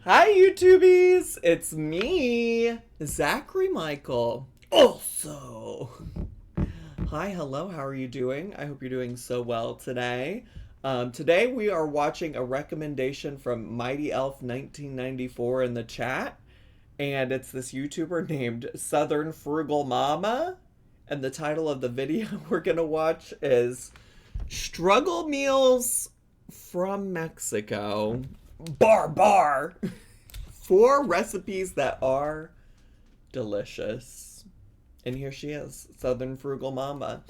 Hi, YouTubies! It's me, Zachary Michael. Also, hi, hello, how are you doing? I hope you're doing so well today. Today we are watching a recommendation from Mighty Elf 1994 in the chat, and it's this YouTuber named Southern Frugal Mama, and the title of the video we're gonna watch is Struggle Meals from Mexico. Bar. 4 recipes that are delicious. And here she is, Southern Frugal Mama.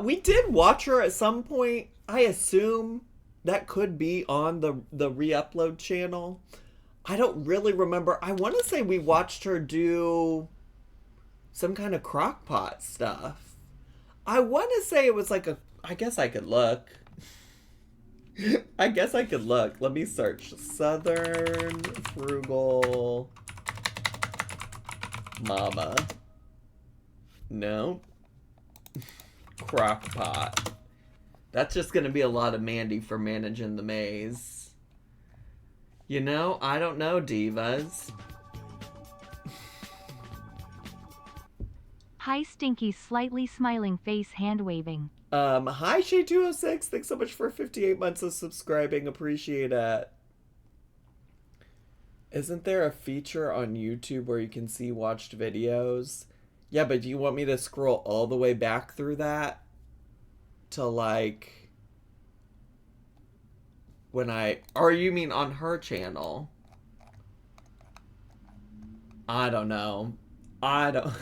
We did watch her at some point. I assume that could be on the re-upload channel. I don't really remember. I want to say we watched her do some kind of crock pot stuff. I want to say it was like a... I guess I could look. Let me search. Southern Frugal Mama. No. Crock pot. That's just going to be a lot of Mandy for managing the maze. You know, I don't know, divas. Hi, Stinky, slightly smiling face, hand waving. Hi Shay206. Thanks so much for 58 months of subscribing. Appreciate it. Isn't there a feature on YouTube where you can see watched videos? Yeah, but do you want me to scroll all the way back through that? To like... when I... Or you mean on her channel? I don't know. I don't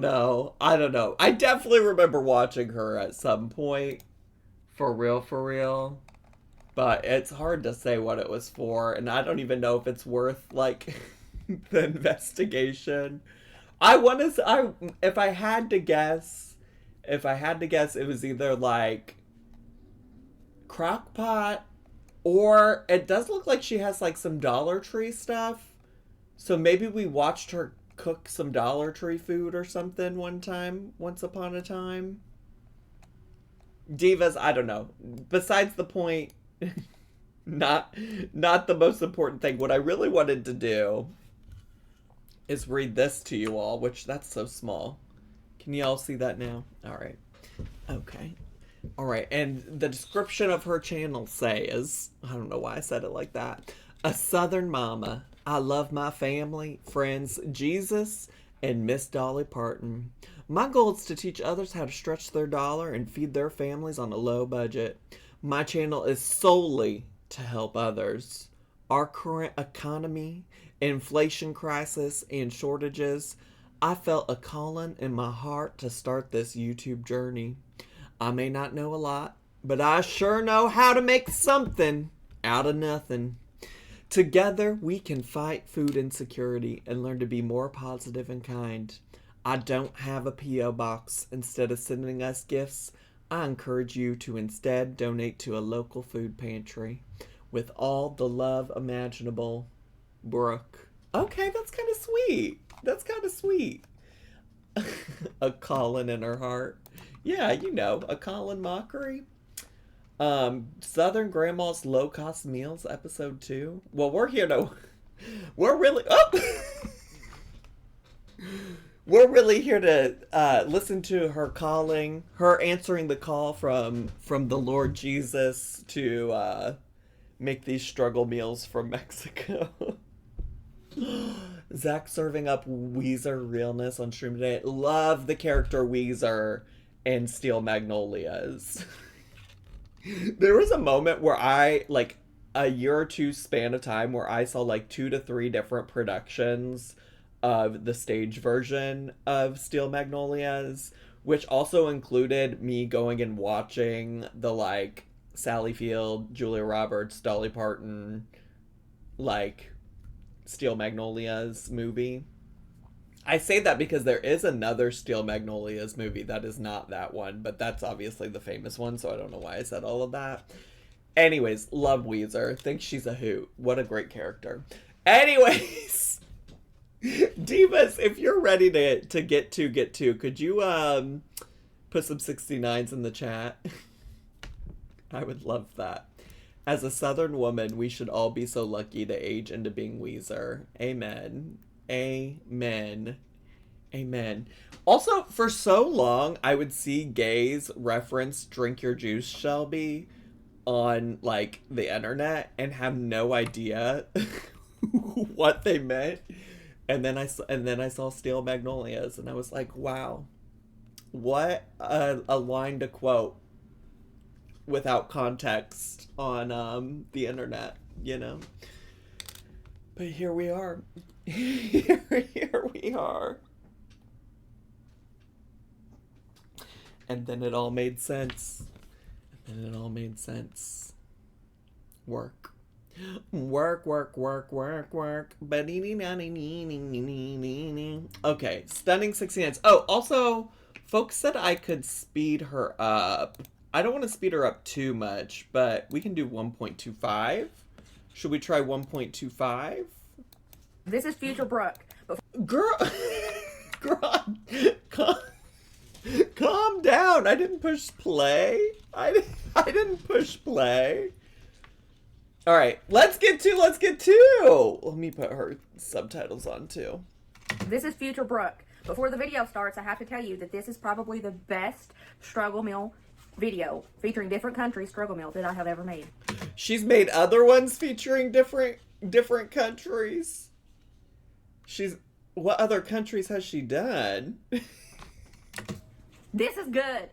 know. I definitely remember watching her at some point. For real. But it's hard to say what it was for. And I don't even know if it's worth, like, the investigation. If I had to guess, it was either, like, crockpot, or it does look like she has, like, some Dollar Tree stuff. So maybe we watched her cook some Dollar Tree food or something once upon a time. Divas, I don't know. Besides the point, not the most important thing. What I really wanted to do is read this to you all, which that's so small. Can you all see that now? All right. Okay. All right. And the description of her channel says, I don't know why I said it like that. A Southern mama. I love my family, friends, Jesus, and Miss Dolly Parton. My goal is to teach others how to stretch their dollar and feed their families on a low budget. My channel is solely to help others. Our current economy, inflation crisis, and shortages, I felt a calling in my heart to start this YouTube journey. I may not know a lot, but I sure know how to make something out of nothing. Together, we can fight food insecurity and learn to be more positive and kind. I don't have a P.O. box. Instead of sending us gifts, I encourage you to instead donate to a local food pantry. With all the love imaginable, Brooke. Okay, that's kind of sweet. A Colin in her heart. Yeah, you know, a Colin mockery. Southern Grandma's Low Cost Meals, episode 2. Well, we're really here to listen to her calling, her answering the call from the Lord Jesus to make these struggle meals from Mexico. Zach serving up Weezer realness on stream today. Love the character Weezer in Steel Magnolias. There was a moment where a year or two span of time where I saw like 2 to 3 different productions of the stage version of Steel Magnolias, which also included me going and watching the like Sally Field, Julia Roberts, Dolly Parton, like Steel Magnolias movie. I say that because there is another Steel Magnolias movie that is not that one, but that's obviously the famous one, so I don't know why I said all of that. Anyways, love Weezer. Think she's a hoot. What a great character. Anyways, divas, if you're ready to get to, could you put some 69s in the chat? I would love that. As a Southern woman, we should all be so lucky to age into being Weezer. Amen. Amen. Amen. Also, for so long, I would see gays reference "Drink Your Juice, Shelby" on like the internet and have no idea what they meant. And then I saw Steel Magnolias, and I was like, wow, what a line to quote without context on the internet, you know. But here we are. Here we are. And then it all made sense. And then it all made sense. Work. Work. Okay, stunning 69. Oh, also, folks said I could speed her up. I don't want to speed her up too much, but we can do 1.25. Should we try 1.25? This is future Brooke. Girl, calm down. I didn't push play. I didn't push play. All right, let's get to. Let me put her subtitles on too. This is future Brooke. Before the video starts, I have to tell you that this is probably the best struggle meal video featuring different countries' struggle meal that I have ever made. She's made other ones featuring different countries. What other countries has she done? This is good.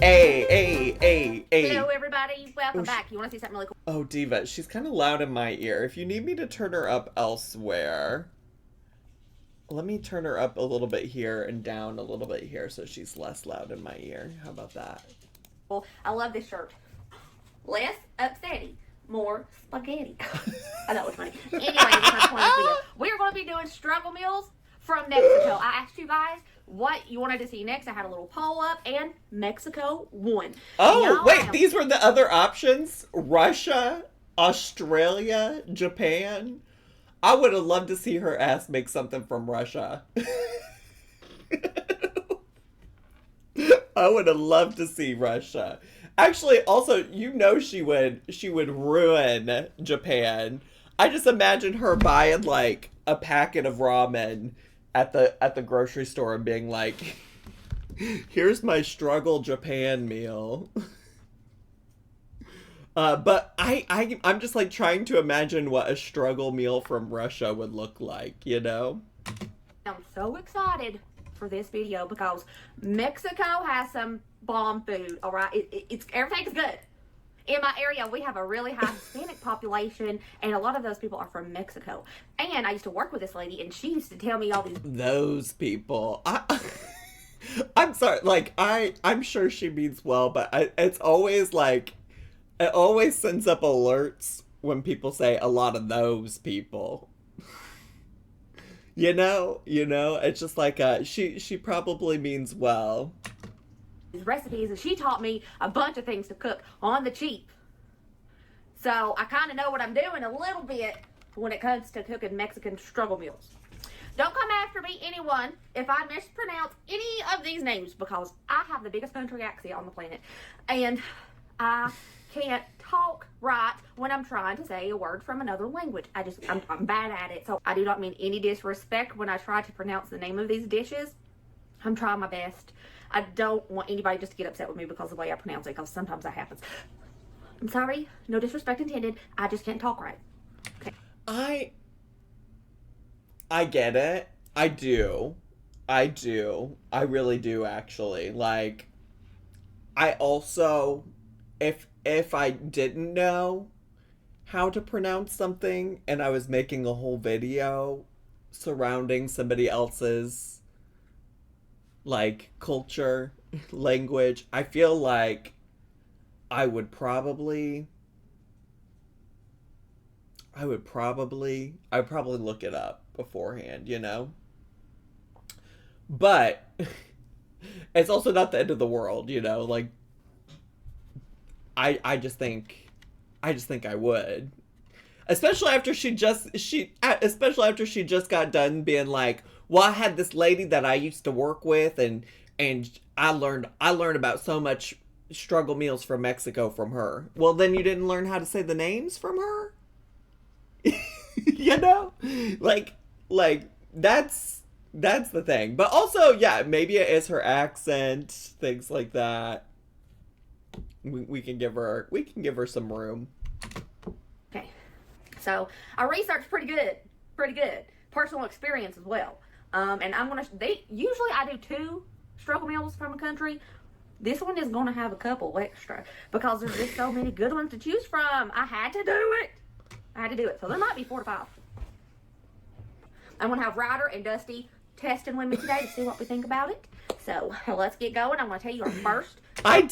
Hey. Hello, everybody. Welcome back. You want to see something really cool? Oh, Diva, she's kind of loud in my ear. If you need me to turn her up elsewhere, let me turn her up a little bit here and down a little bit here so she's less loud in my ear. How about that? Well, I love this shirt. Less upsetty, more spaghetti. I know it's funny. Anyway, this is my point of video. We are going to be doing struggle meals from Mexico. I asked you guys what you wanted to see next. I had a little poll up, and Mexico won. Oh, wait, these were the other options? Russia, Australia, Japan. I would have loved to see her ass make something from Russia. I would have loved to see Russia. Actually, also, you know she would ruin Japan. I just imagine her buying like a packet of ramen at the grocery store and being like, here's my struggle Japan meal. But I'm just like trying to imagine what a struggle meal from Russia would look like, you know? I'm so excited for this video because Mexico has some bomb food, all right? It's everything's good. In my area, we have a really high Hispanic population, and a lot of those people are from Mexico. And I used to work with this lady, and she used to tell me all these... Those people. I'm sorry, like, I'm sure she means well, but it's always like... It always sends up alerts when people say a lot of those people. You know, it's just like she probably means well. These recipes, and she taught me a bunch of things to cook on the cheap. So I kind of know what I'm doing a little bit when it comes to cooking Mexican struggle meals. Don't come after me, anyone, if I mispronounce any of these names, because I have the biggest country accent on the planet, and I can't talk right when I'm trying to say a word from another language. I'm bad at it. So I do not mean any disrespect when I try to pronounce the name of these dishes. I'm trying my best. I don't want anybody just to get upset with me because of the way I pronounce it, because sometimes that happens. I'm sorry. No disrespect intended. I just can't talk right. Okay. I get it. I do. I really do, actually. Like, I also... If I didn't know how to pronounce something and I was making a whole video surrounding somebody else's like culture, language, I feel like I would probably look it up beforehand, you know? But it's also not the end of the world, you know? Like, I just think I would, especially after she just got done being like, well, I had this lady that I used to work with, and I learned about so much struggle meals from Mexico from her. Well, then you didn't learn how to say the names from her? You know? Like that's the thing. But also, yeah, maybe it is her accent, things like that. We can give her some room. Okay. So I researched pretty good. Personal experience as well. And usually I do 2 struggle meals from a country. This one is gonna have a couple extra because there's just so many good ones to choose from. I had to do it. So there might be 4 to 5. I'm gonna have Ryder and Dusty testing with me today to see what we think about it. So let's get going. I'm gonna tell you our first. I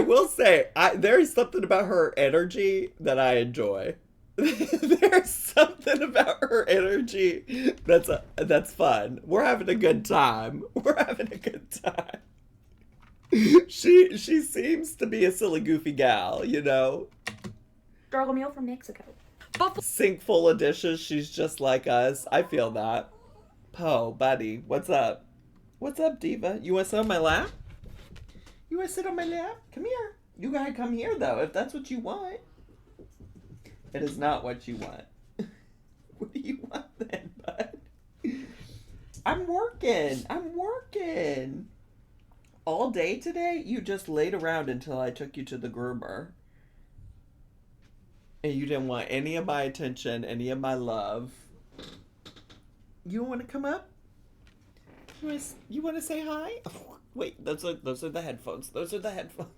will say, there's something about her energy that I enjoy. There's something about her energy that's fun. We're having a good time. She seems to be a silly, goofy gal, you know? Struggle meal from Mexico. Sink full of dishes, she's just like us. I feel that. Poe, buddy, what's up? What's up, diva? You want to sit on my lap? You want to sit on my lap? Come here. You gotta come here, though, if that's what you want. It is not what you want. What do you want then, bud? I'm working. All day today, you just laid around until I took you to the groomer. And you didn't want any of my attention, any of my love. You want to come up? You want to say hi? Oh, wait, those are the headphones. Those are the headphones.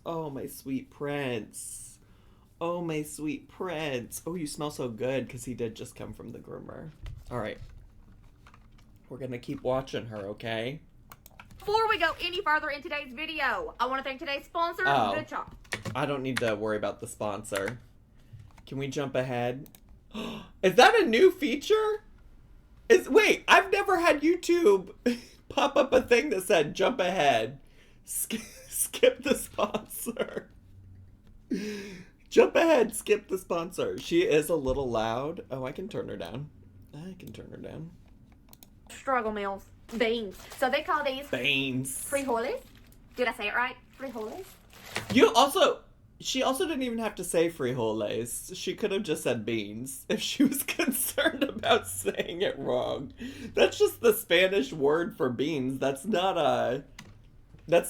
Oh, my sweet prince. Oh, you smell so good because he did just come from the groomer. All right. We're going to keep watching her, okay? Before we go any further in today's video, I want to thank today's sponsor, Good Chop. I don't need to worry about the sponsor. Can we jump ahead? Is that a new feature? Wait, I've never had YouTube pop up a thing that said jump ahead. Skip the sponsor. Jump ahead, skip the sponsor. She is a little loud. Oh, I can turn her down. Struggle meals. Beans. So they call these beans. Frijoles. Did I say it right? Frijoles. She also didn't even have to say frijoles. She could have just said beans if she was concerned about saying it wrong. That's just the Spanish word for beans. That's not the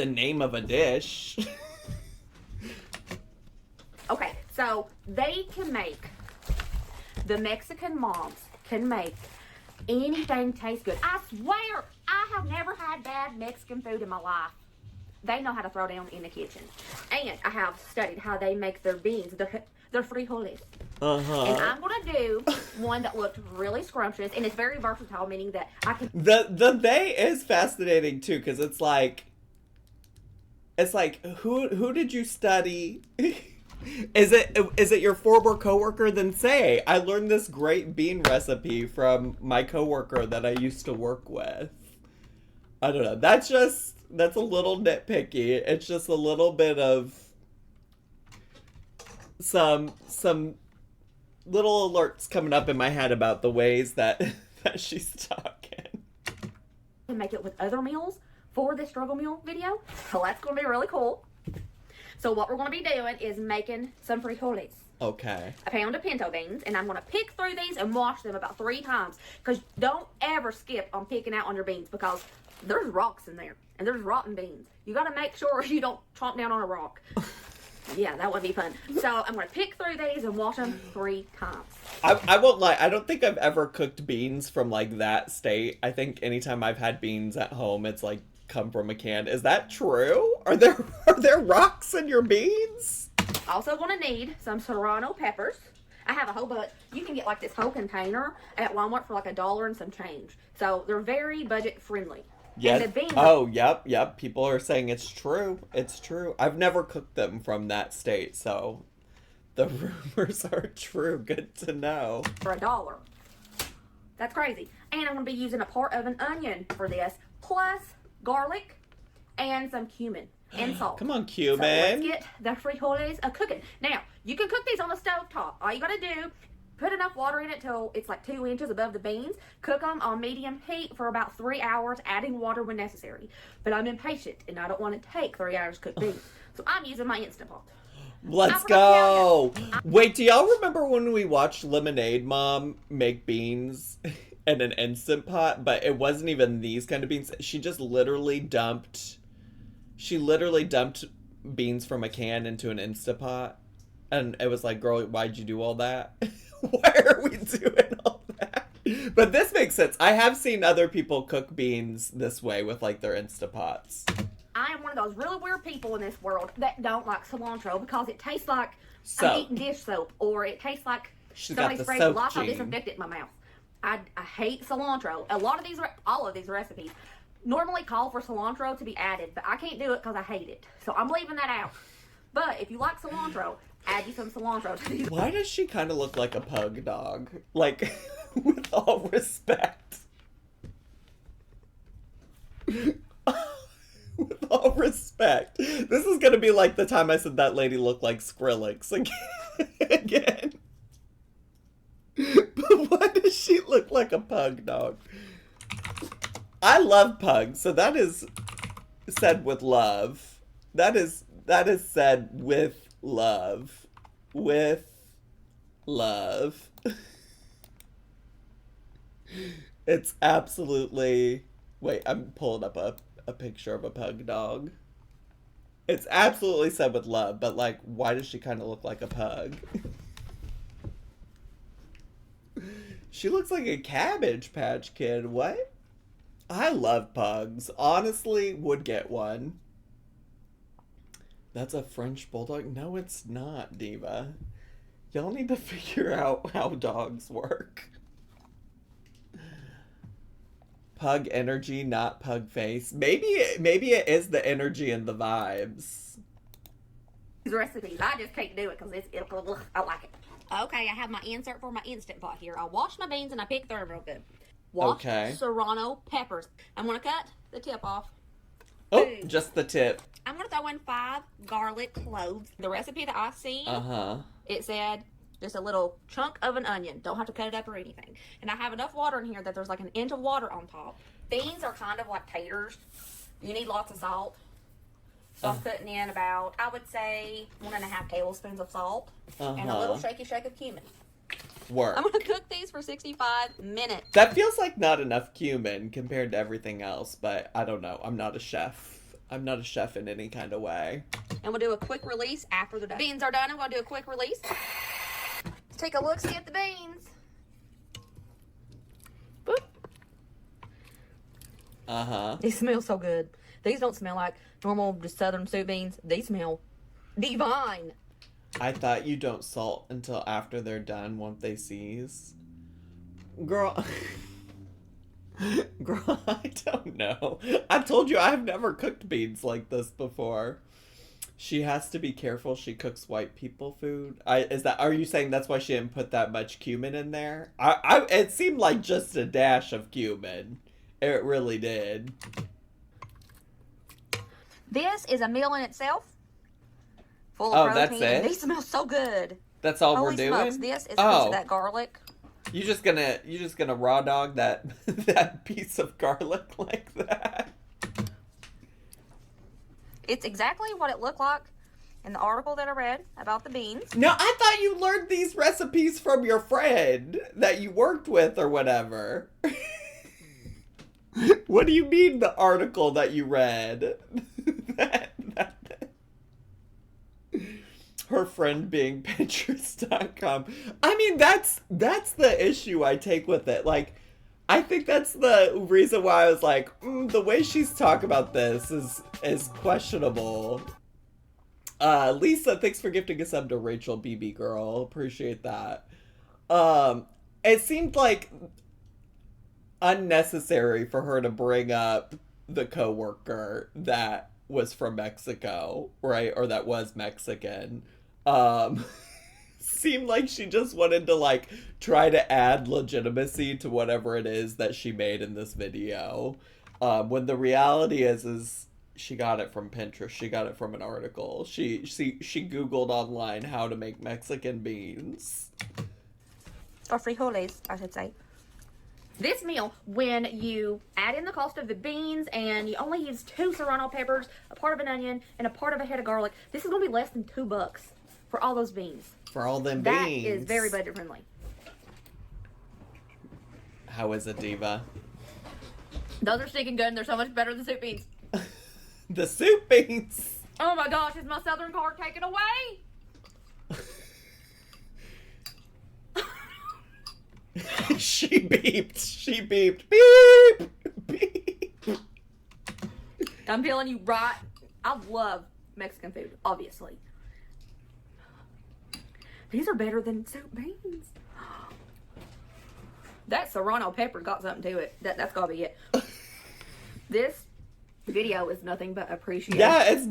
name of a dish. Okay, so the Mexican moms can make anything taste good. I swear, I have never had bad Mexican food in my life. They know how to throw down in the kitchen. And I have studied how they make their beans, their frijoles. Uh-huh. And I'm going to do one that looked really scrumptious, and it's very versatile, meaning that I can... The they is fascinating, too, because it's like, who did you study? Is it your former coworker? Then say, I learned this great bean recipe from my coworker that I used to work with. I don't know. That's a little nitpicky. It's just a little bit of some little alerts coming up in my head about the ways that she's talking. And make it with other meals for this struggle meal video. So that's going to be really cool. So what we're going to be doing is making some frijoles. Okay. A pound of pinto beans, and I'm going to pick through these and wash them about 3 times. Because don't ever skip on picking out on your beans, because there's rocks in there, and there's rotten beans. You got to make sure you don't chomp down on a rock. Yeah, that would be fun. So I'm going to pick through these and wash them 3 times. I won't lie. I don't think I've ever cooked beans from, like, that state. I think anytime I've had beans at home, it's, like, come from a can. Is that true? Are there rocks in your beans? Also going to need some serrano peppers. I have a whole bunch. You can get, like, this whole container at Walmart for, like, $1 and some change. So they're very budget friendly. Yes. And the beans Yep. People are saying it's true. It's true. I've never cooked them from that state, so the rumors are true. Good to know. For $1. That's crazy. And I'm going to be using a part of an onion for this, plus garlic and some cumin and salt. Come on, So cumin. let's get the frijoles cooking. Now, you can cook these on the stove top. All you got to do Put enough water in it till it's like 2 inches above the beans. Cook them on medium heat for about 3 hours, adding water when necessary. But I'm impatient and I don't want to take 3 hours to cook beans. So I'm using my Instant Pot. Let's go. Wait, do y'all remember when we watched Lemonade Mom make beans in an Instant Pot? But it wasn't even these kind of beans. She literally dumped beans from a can into an Instant Pot. And it was like, girl, why'd you do all that? Why are we doing all that? But this makes sense. I have seen other people cook beans this way with like their Instant Pots. I am one of those really weird people in this world that don't like cilantro because it tastes like Soap. I'm eating dish soap, or it tastes like somebody sprayed soap Lysol gene. disinfectant in my mouth. I hate cilantro. All of these recipes normally call for cilantro to be added, but I can't do it because I hate it. So I'm leaving that out. But if you like cilantro, add you some cilantro to these. Why does she kind of look like a pug dog? Like, with all respect. With all respect. This is gonna be like the time I said that lady looked like Skrillex again. But why does she look like a pug dog? I love pugs, so that is said with love. That is said with love. With love. It's absolutely... Wait, I'm pulling up a picture of a pug dog. It's absolutely said with love, but like, why does she kind of look like a pug? She looks like a Cabbage Patch Kid. What? I love pugs. Honestly, would get one. That's a French bulldog? No, it's not, Diva. Y'all need to figure out how dogs work. Pug energy, not pug face. Maybe it is the energy and the vibes. These recipes, I just can't do it because I like it. Okay, I have my insert for my Instant Pot here. I wash my beans and I pick through them real good. Wash serrano peppers. I'm going to cut the tip off. Oh, just the tip. I'm going to throw in 5 garlic cloves. The recipe that I seen, it said just a little chunk of an onion. Don't have to cut it up or anything. And I have enough water in here that there's like an inch of water on top. Beans are kind of like taters. You need lots of salt. So I'm putting in about, I would say, 1.5 tablespoons of salt. And a little shaky shake of cumin. Work. I'm going to cook these for 65 minutes. That feels like not enough cumin compared to everything else, but I don't know. I'm not a chef. I'm not a chef in any kind of way. And we'll do a quick release after the beans are done. I'm going to do a quick release. Let's take a look-see at the beans. Boop. These smell so good. These don't smell like normal just southern soup beans. These smell divine. I thought you don't salt until after they're done, won't they seize? Girl, I don't know. I told you I've never cooked beans like this before. She has to be careful she cooks white people food. Are you saying that's why she didn't put that much cumin in there? It seemed like just a dash of cumin. It really did. This is a meal in itself. Full of protein. That's it? These smell so good. That's all Holy we're doing? smokes, this is a piece of that garlic. You just gonna raw dog that piece of garlic like that? It's exactly what it looked like in the article that I read about the beans. No, I thought you learned these recipes from your friend that you worked with or whatever. What do you mean the article that you read? Her friend being Pinterest.com. I mean, that's the issue I take with it. Like, I think that's the reason why I was like, the way she's talking about this is questionable. Lisa, thanks for gifting a sub to Rachel BB Girl. Appreciate that. It seemed like unnecessary for her to bring up the coworker that was from Mexico, right? Or that was Mexican. Seemed like she just wanted to like try to add legitimacy to whatever it is that she made in this video. When the reality is she got it from Pinterest. She got it from an article. She Googled online how to make Mexican beans. Or frijoles, I should say. This meal, when you add in the cost of the beans and you only use 2 serrano peppers, a part of an onion, and a part of a head of garlic, this is going to be less than $2 for all those beans. For all them That beans. is very budget friendly. How is it, Diva? Those are stinking good and they're so much better than soup beans. The soup beans. Oh my gosh, is my southern card taken away? She beeped. She beeped. Beep. Beep. I'm telling you, right? I love Mexican food, obviously. These are better than soup beans. That serrano pepper got something to it. That's gotta be it. This video is nothing but appreciated. Yeah, it's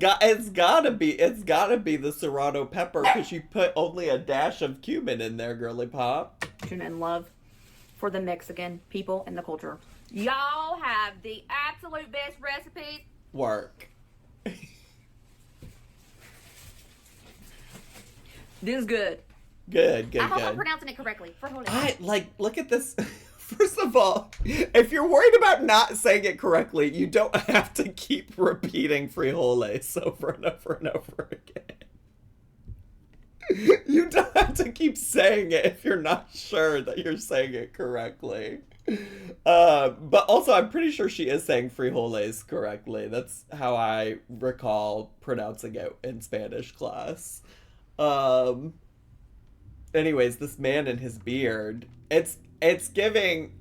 gotta be the serrano pepper because you put only a dash of cumin in there, girly pop. And love for the Mexican people and the culture. Y'all have the absolute best recipes. Work. This is good. Good. I hope I'm pronouncing it correctly. Look at this. First of all, if you're worried about not saying it correctly, you don't have to keep repeating frijoles over and over and over again. You don't have to keep saying it if you're not sure that you're saying it correctly. But also, I'm pretty sure she is saying frijoles correctly. That's how I recall pronouncing it in Spanish class. Anyways, this man and his beard, it's giving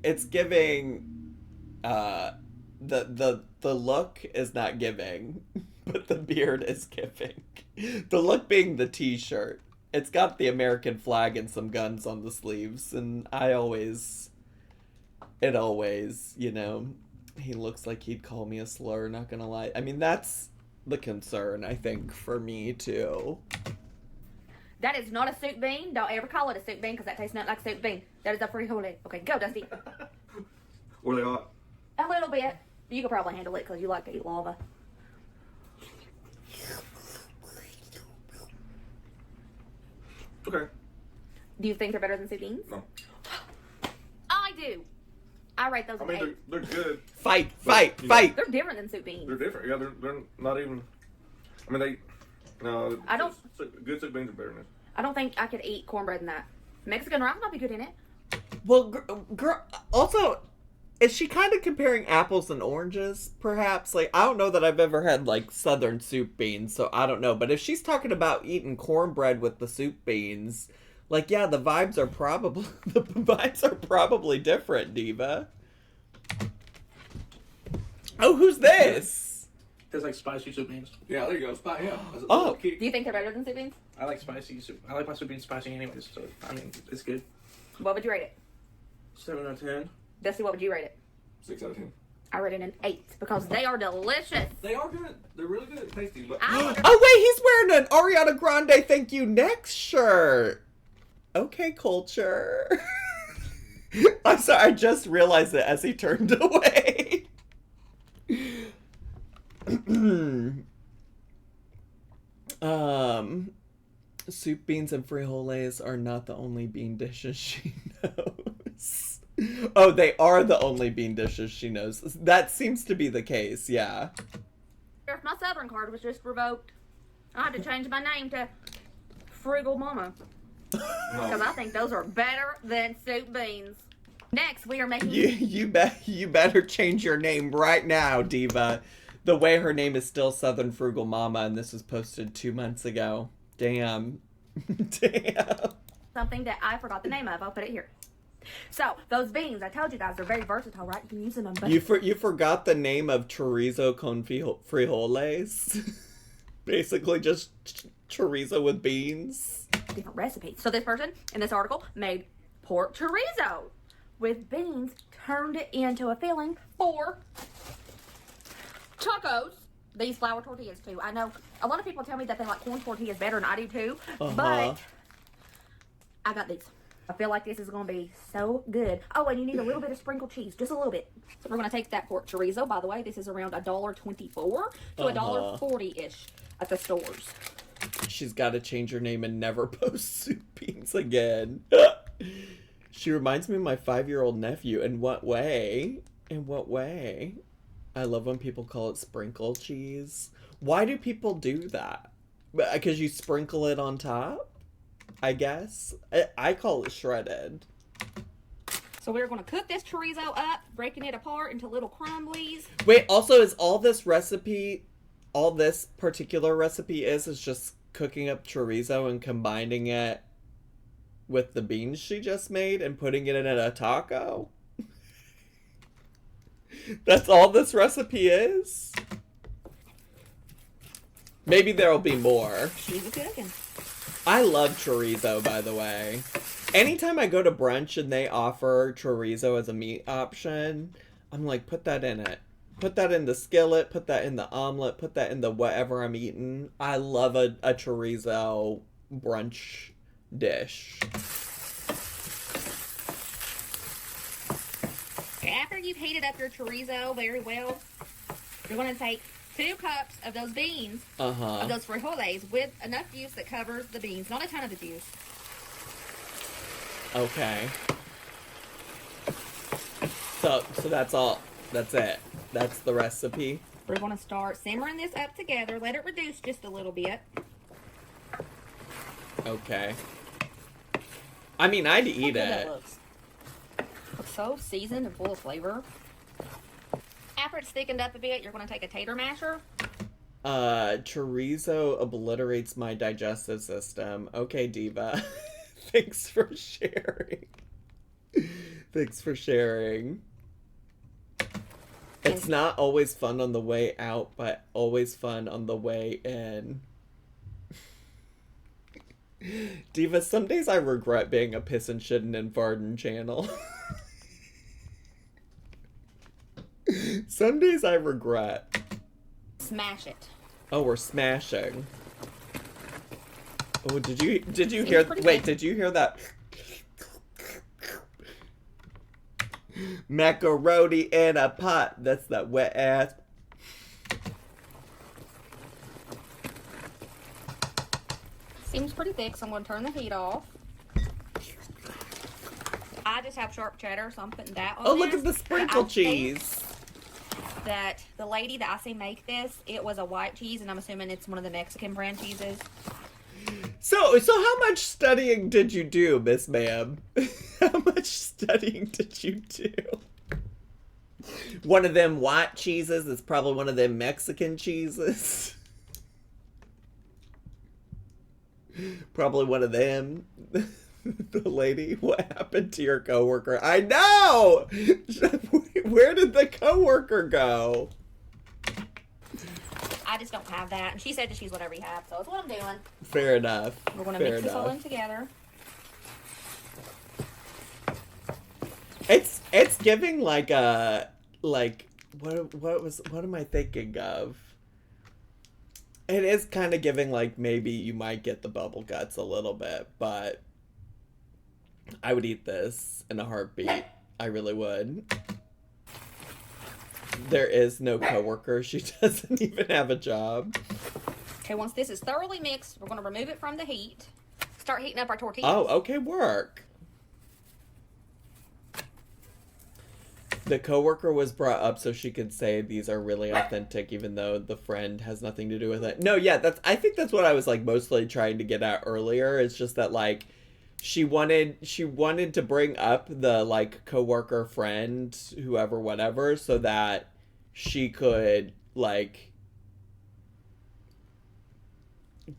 the look is not giving, but the beard is giving. The look being the t-shirt. It's got the American flag and some guns on the sleeves, and it always, you know, he looks like he'd call me a slur, not gonna lie. I mean, that's the concern, I think, for me too. That is not a soup bean. Don't ever call it a soup bean because that tastes not like soup bean. That is a frijole. Okay, go, Dusty. Were they hot? A little bit. You could probably handle it because you like to eat lava. Okay. Do you think they're better than soup beans? No. I do. I rate those I an mean, 8. they're good. Fight! They're different than soup beans. They're different. Yeah, they're not even. I mean, no. I don't- Good soup beans are better than this. I don't think I could eat cornbread in that. Mexican rice might be good in it. Well, girl, also, is she kind of comparing apples and oranges, perhaps? Like, I don't know that I've ever had, like, southern soup beans, so I don't know. But if she's talking about eating cornbread with the soup beans, like, yeah, the vibes are probably different, Diva. Oh, who's this? Tastes like spicy soup beans. Yeah, there you go. Yeah. Oh. Do you think they're better than soup beans? I like spicy soup. I like my soup beans spicy anyways, so I mean, it's good. What would you rate it? 7 out of 10. Dusty, what would you rate it? 6 out of 10. I rate it an 8 because they are delicious. They are good. They're really good and tasty. But I wonder- Oh, wait, he's wearing an Ariana Grande Thank You Next shirt. Okay, culture. I'm sorry, I just realized it as he turned away. Soup, beans, and frijoles are not the only bean dishes she knows. Oh, they are the only bean dishes she knows. That seems to be the case, yeah. If my southern card was just revoked, I had to change my name to Frugal Mama because I think those are better than soup beans. Next, we are making... You better change your name right now, Diva. The way her name is still Southern Frugal Mama, and this was posted 2 months ago. Damn. Damn. something that I forgot the name of. I'll put it here. So, those beans, I told you guys, they're very versatile, right? You can use them on both. You forgot the name of chorizo con frijoles? Basically just chorizo with beans. Different recipes. So this person in this article made pork chorizo with beans turned into a filling for tacos. These flour tortillas too. I know a lot of people tell me that they like corn tortillas better, and I do too. But I got these. I feel like this is going to be so good. Oh, and you need a little bit of sprinkled cheese, just a little bit. So we're going to take that pork chorizo. By the way, this is around $1.24 to $1.40-ish at the stores. She's got to change her name and never post soup beans again. She reminds me of my 5-year-old nephew. In what way? In what way? I love when people call it sprinkle cheese. Why do people do that? Because you sprinkle it on top? I guess. I call it shredded. So we're going to cook this chorizo up, breaking it apart into little crumblies. Wait, also, is all this particular recipe is just cooking up chorizo and combining it with the beans she just made and putting it in a taco? That's all this recipe is? Maybe there'll be more. She's a cooking. I love chorizo, by the way. Anytime I go to brunch and they offer chorizo as a meat option, I'm like, put that in it. Put that in the skillet, put that in the omelet, put that in the whatever I'm eating. I love a chorizo brunch dish. After you've heated up your chorizo very well, you're going to take 2 cups of those beans, of those frijoles, with enough juice that covers the beans. Not a ton of the juice. Okay. So that's all. That's it. That's the recipe. We're going to start simmering this up together. Let it reduce just a little bit. Okay. I mean, I'd eat Look how it. that looks. Looks so seasoned and full of flavor. After it's thickened up a bit, you're going to take a tater masher. Chorizo obliterates my digestive system. Okay, Diva. Thanks for sharing. Thanks for sharing. It's not always fun on the way out, but always fun on the way in. Diva, some days I regret being a piss and shittin' and fartin' channel. Some days I regret. Smash it. Oh, we're smashing. Oh, did you hear? Wait, did you hear that? Macaroni in a pot. That's that wet ass. Seems pretty thick, so I'm going to turn the heat off. I just have sharp cheddar, so I'm putting that on. Oh, look this. at the sprinkle cheese. That the lady that I see make this, it was a white cheese, and I'm assuming it's one of the Mexican brand cheeses. So how much studying did you do, Miss Ma'am? How much studying did you do? One of them white cheeses is probably one of them Mexican cheeses. Probably one of them. The lady, what happened to your coworker? I know! Where did the coworker go? I just don't have that. And she said to choose whatever you have, so that's what I'm doing. Fair enough. We're going to mix this all in together. It's giving like a what am I thinking of? It is kind of giving like maybe you might get the bubble guts a little bit, but I would eat this in a heartbeat. I really would. There is no coworker. She doesn't even have a job. Okay, once this is thoroughly mixed, we're going to remove it from the heat. Start heating up our tortillas. Oh, okay, work. The coworker was brought up so she could say these are really authentic, even though the friend has nothing to do with it. No, yeah, I think that's what I was like mostly trying to get at earlier. It's just that like she wanted to bring up the like coworker friend, whoever, whatever, so that she could like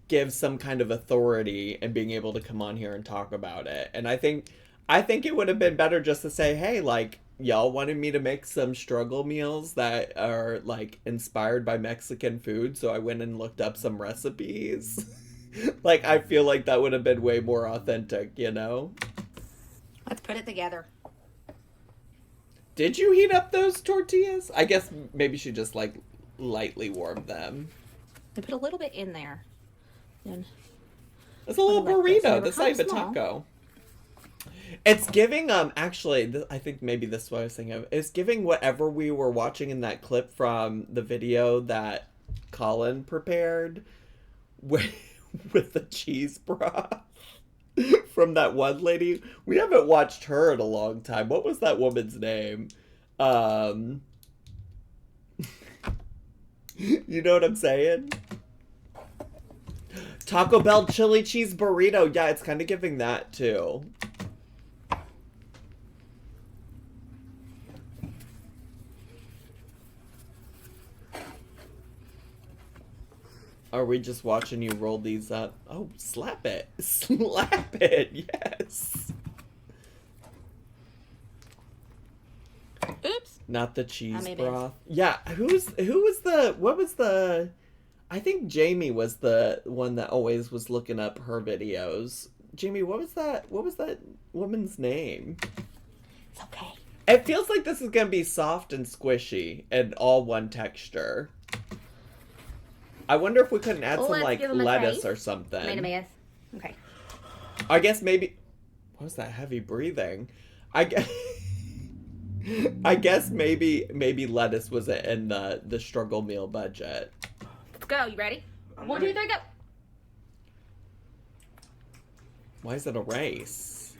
give some kind of authority and being able to come on here and talk about it. And I think it would have been better just to say, hey, like, y'all wanted me to make some struggle meals that are like inspired by Mexican food, so I went and looked up some recipes. Like, I feel like that would have been way more authentic, you know? Let's put it together. Did you heat up those tortillas? I guess maybe she just like lightly warmed them. I put a little bit in there. Then It's a little like this. They burrito. were That's not even a small. taco. It's giving, actually, I think maybe this is what I was thinking of. It's giving whatever we were watching in that clip from the video that Colin prepared with the cheese broth from that one lady. We haven't watched her in a long time. What was that woman's name? You know what I'm saying? Taco Bell chili cheese burrito. Yeah, it's kind of giving that too. Are we just watching you roll these up? Oh, slap it. Slap it. Yes. Oops. Not the cheese made broth. Yeah, what was the I think Jamie was the one that always was looking up her videos. Jamie, what was that woman's name? It's okay. It feels like this is gonna be soft and squishy and all one texture. I wonder if we couldn't add some Let's like give 'em a lettuce taste. or something. Made a mess. Okay. I guess maybe. What was that heavy breathing? I guess maybe lettuce was in the struggle meal budget. Let's go. You ready? I'm 1, 2, ready. 3, go. Why is it a race?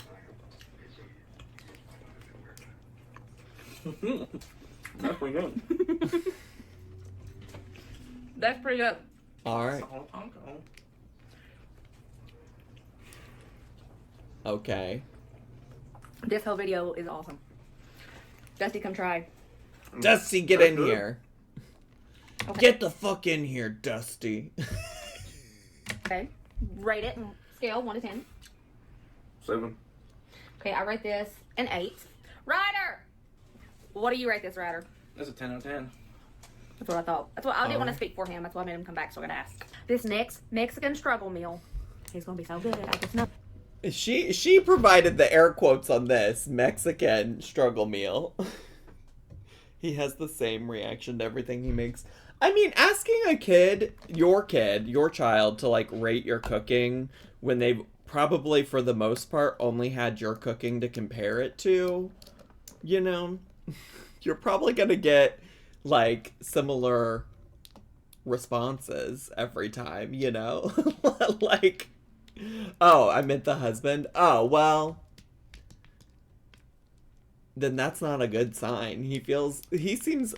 That's pretty good. That's pretty good. All right. Taco. Okay. This whole video is awesome. Dusty, come try. Dusty, get That's in good. here. Okay. Get the fuck in here, Dusty. Okay. Rate it and scale 1 to 10. 7. Okay, I rate this an 8. Ryder! What do you rate this, Ryder? That's a 10 out of 10. That's what I thought. That's what I didn't want Oh. to speak for him. That's why I made him come back so I could ask. This next Mexican struggle meal, he's gonna be so good. I just know. She provided the air quotes on this Mexican struggle meal. He has the same reaction to everything he makes. I mean, asking a kid, your child, to like rate your cooking when they've probably for the most part only had your cooking to compare it to, you know, you're probably gonna get like similar responses every time, you know? Like, oh, I meant the husband. Oh, well, then that's not a good sign. He seems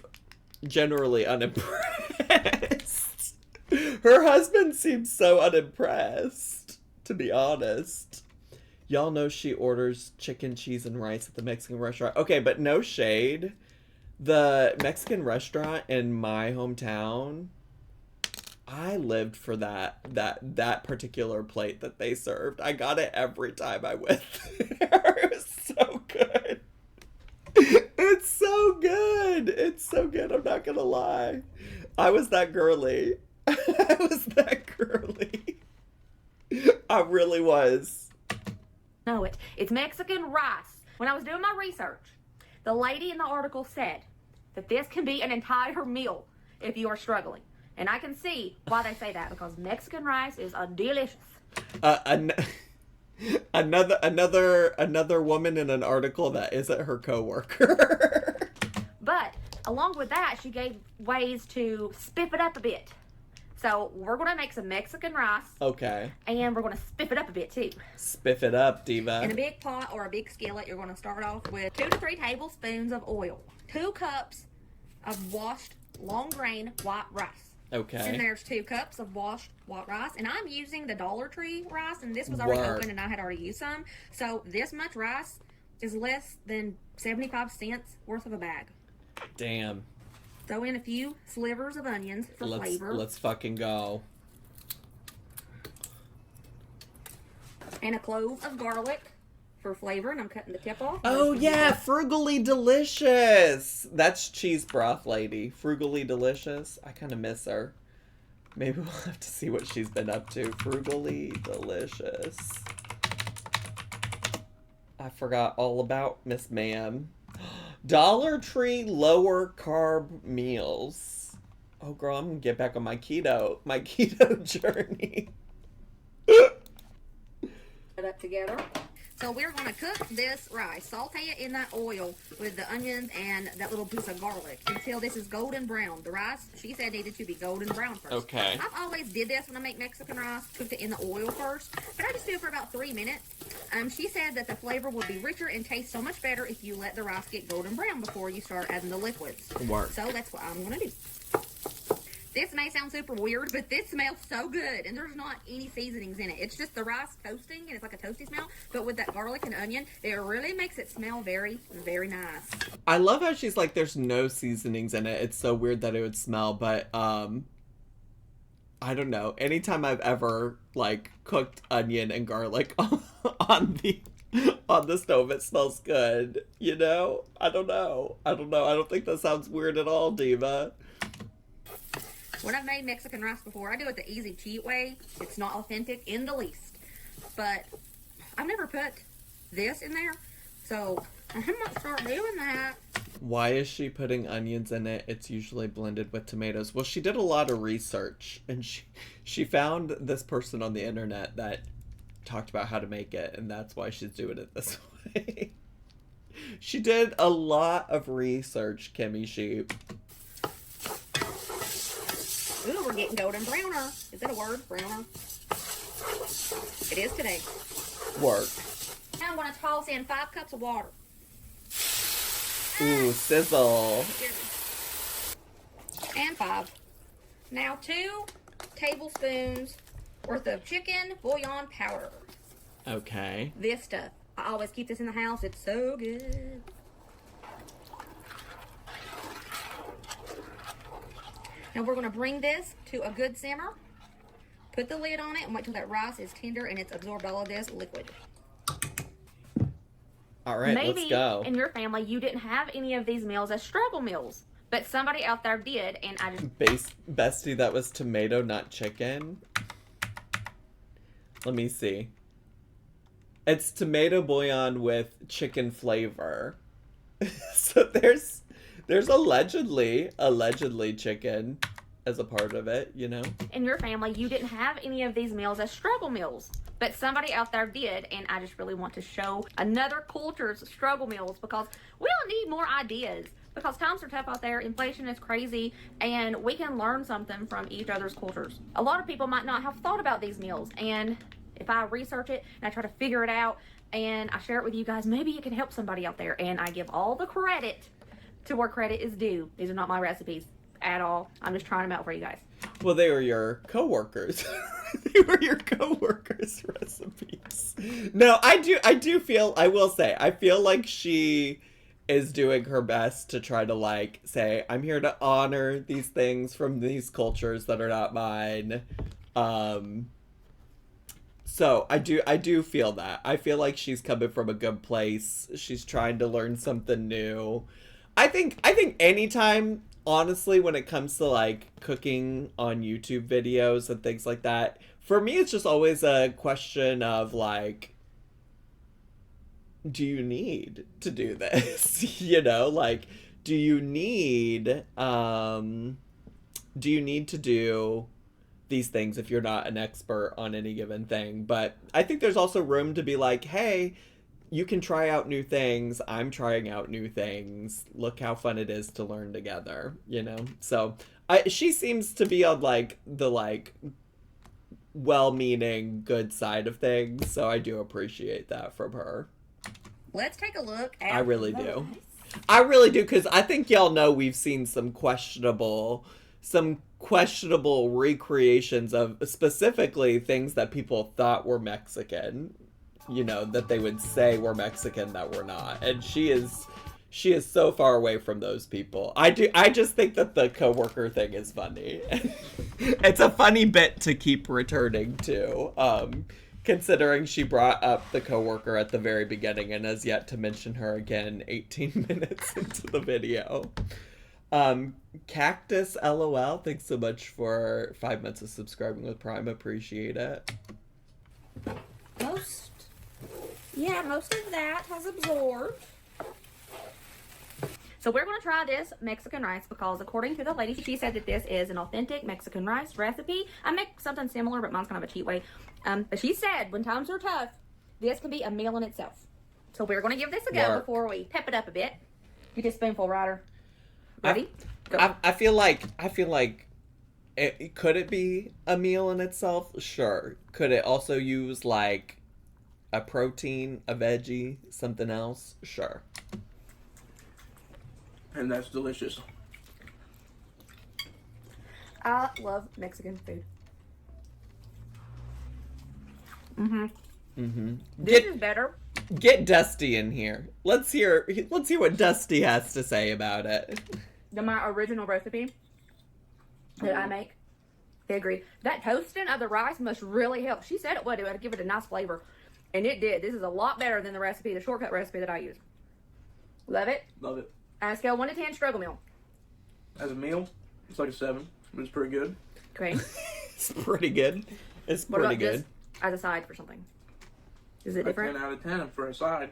generally unimpressed. Her husband seems so unimpressed, to be honest. Y'all know she orders chicken, cheese, and rice at the Mexican restaurant. Okay, but no shade. The Mexican restaurant in my hometown, I lived for that particular plate that they served. I got it every time I went there. It was so good. It's so good. It's so good. I'm not gonna lie. I was that girly. I was that girly. I really was. No, it's Mexican rice. When I was doing my research, the lady in the article said that this can be an entire meal if you are struggling. And I can see why they say that, because Mexican rice is delicious. Another woman in an article that isn't her coworker. But along with that, she gave ways to spiff it up a bit. So we're going to make some Mexican rice, Okay. and we're going to spiff it up a bit too. Spiff it up, diva. In a big pot or a big skillet, you're going to start off with 2 to 3 tablespoons of oil, 2 cups of washed long grain white rice. Okay. And there's 2 cups of washed white rice, and I'm using the Dollar Tree rice, and this was already Word. open, and I had already used some. So this much rice is less than 75 cents worth of a bag. Damn. Throw in a few slivers of onions for flavor, Let's fucking go. and a clove of garlic for flavor, and I'm cutting the tip off. Oh yeah, frugally delicious. That's cheese broth lady. Frugally delicious. I kind of miss her. Maybe we'll have to see what she's been up to. Frugally delicious. I forgot all about Miss Ma'am. Dollar Tree lower carb meals. Oh girl, I'm gonna get back on my keto journey. Put it up together. So we're going to cook this rice, saute it in that oil with the onions and that little piece of garlic until this is golden brown. The rice, she said, needed to be golden brown first. Okay. I've always did this when I make Mexican rice, cooked it in the oil first, but I just do it for about 3 minutes. She said that the flavor would be richer and taste so much better if you let the rice get golden brown before you start adding the liquids. Work. So that's what I'm going to do. This may sound super weird, but this smells so good, and there's not any seasonings in it. It's just the rice toasting, and it's like a toasty smell, but with that garlic and onion, it really makes it smell very, very nice. I love how she's like, there's no seasonings in it. It's so weird that it would smell, but, I don't know. Anytime I've ever, like, cooked onion and garlic on the stove, it smells good, you know? I don't know. I don't think that sounds weird at all, Diva. When I've made Mexican rice before, I do it the easy, cheap way. It's not authentic in the least. But I've never put this in there, so I'm going to start doing that. Why is she putting onions in it? It's usually blended with tomatoes. Well, she did a lot of research, and she found this person on the internet that talked about how to make it, and that's why she's doing it this way. She did a lot of research, Kimmy Sheep. Ooh, we're getting golden browner. Is that a word? Browner? It is today. Work. Now I'm going to toss in 5 cups of water. Ooh, sizzle. And 5. Now 2 tablespoons worth of chicken bouillon powder. Okay. This stuff. I always keep this in the house. It's so good. Now we're going to bring this to a good simmer. Put the lid on it and wait till that rice is tender and it's absorbed all of this liquid. All right, Maybe let's go. in your family you didn't have any of these meals as struggle meals, but somebody out there did, and I just... Bestie, that was tomato, not chicken. Let me see. It's tomato bouillon with chicken flavor. So there's allegedly chicken as a part of it, you know? In your family, you didn't have any of these meals as struggle meals, but somebody out there did, and I just really want to show another culture's struggle meals because we all need more ideas because times are tough out there, inflation is crazy, and we can learn something from each other's cultures. A lot of people might not have thought about these meals, and if I research it and I try to figure it out and I share it with you guys, maybe it can help somebody out there, and I give all the credit to where credit is due. These are not my recipes at all. I'm just trying them out for you guys. Well, they were your coworkers. They were your coworkers' recipes. No, I do feel, I will say, I feel like she is doing her best to try to, like, say, I'm here to honor these things from these cultures that are not mine. So I do feel that. I feel like she's coming from a good place. She's trying to learn something new. I think anytime, honestly, when it comes to, like, cooking on YouTube videos and things like that, for me, it's just always a question of, like, do you need to do this? You know, like, do you need to do these things if you're not an expert on any given thing? But I think there's also room to be like, hey, you can try out new things. I'm trying out new things. Look how fun it is to learn together, you know? So she seems to be on, like, the, like, well-meaning good side of things. So I do appreciate that from her. Let's take a look at I really do. I really do, because I think y'all know we've seen some questionable recreations of specifically things that people thought were Mexican. You know, that they would say were Mexican that were not. And she is so far away from those people. I just think that the coworker thing is funny. It's a funny bit to keep returning to, considering she brought up the coworker at the very beginning and has yet to mention her again 18 minutes into the video. Cactus LOL, thanks so much for 5 months of subscribing with Prime. Appreciate it. Most of that has absorbed. So we're going to try this Mexican rice because according to the lady, she said that this is an authentic Mexican rice recipe. I make something similar, but mine's kind of a cheat way. But she said when times are tough, this can be a meal in itself. So we're going to give this a go before we pep it up a bit. Get this spoonful, Ryder. Ready? Go. I feel like could it be a meal in itself? Sure. Could it also use like a protein, a veggie, something else? Sure. And that's delicious. I love Mexican food. This is better. Get Dusty in here. Let's hear what Dusty has to say about it. My original recipe that I make. I agree. That toasting of the rice must really help. She said it would. It would give it a nice flavor. And it did. This is a lot better than the recipe, the shortcut recipe that I use. Love it. Love it. On a scale 1 to 10, struggle meal. As a meal, it's like a 7. But it's pretty good. Okay. It's pretty good. It's What pretty about good. this as a side for something? Is it A different? 10 out of 10 for a side.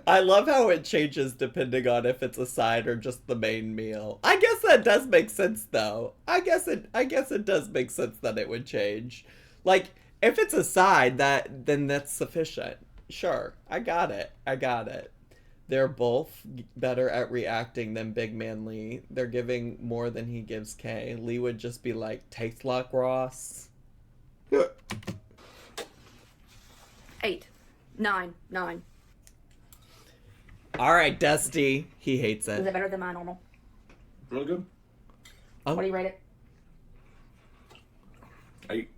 I love how it changes depending on if it's a side or just the main meal. I guess that does make sense though. I guess it does make sense that it would change. Like if it's a side then that's sufficient. Sure. I got it. They're both better at reacting than Big Man Lee. They're giving more than he gives Kay. Lee would just be like, tastes like Ross. 8, 9, 9. All right, Dusty. He hates Is it. it better than my normal? Really good. Oh. What do you rate it? 8.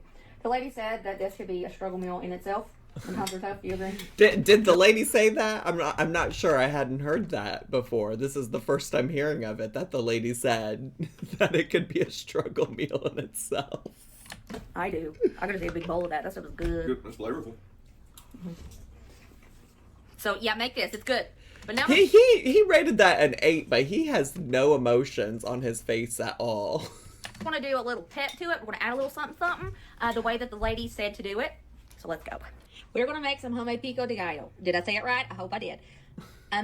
The lady said that this could be a struggle meal in itself. Sometimes they're tough. Do you agree? Did the lady say that? I'm not sure. I hadn't heard that before. This is the first time hearing of it, that the lady said that it could be a struggle meal in itself. I do. I gotta see a big bowl of that. That stuff is good. Good. It's flavorful. So yeah, make this. It's good. But now He rated that an 8, but he has no emotions on his face at all. I want to do a little pep to it. We're going to add a little something, the way that the lady said to do it. So let's go. We're going to make some homemade pico de gallo. Did I say it right? I hope I did.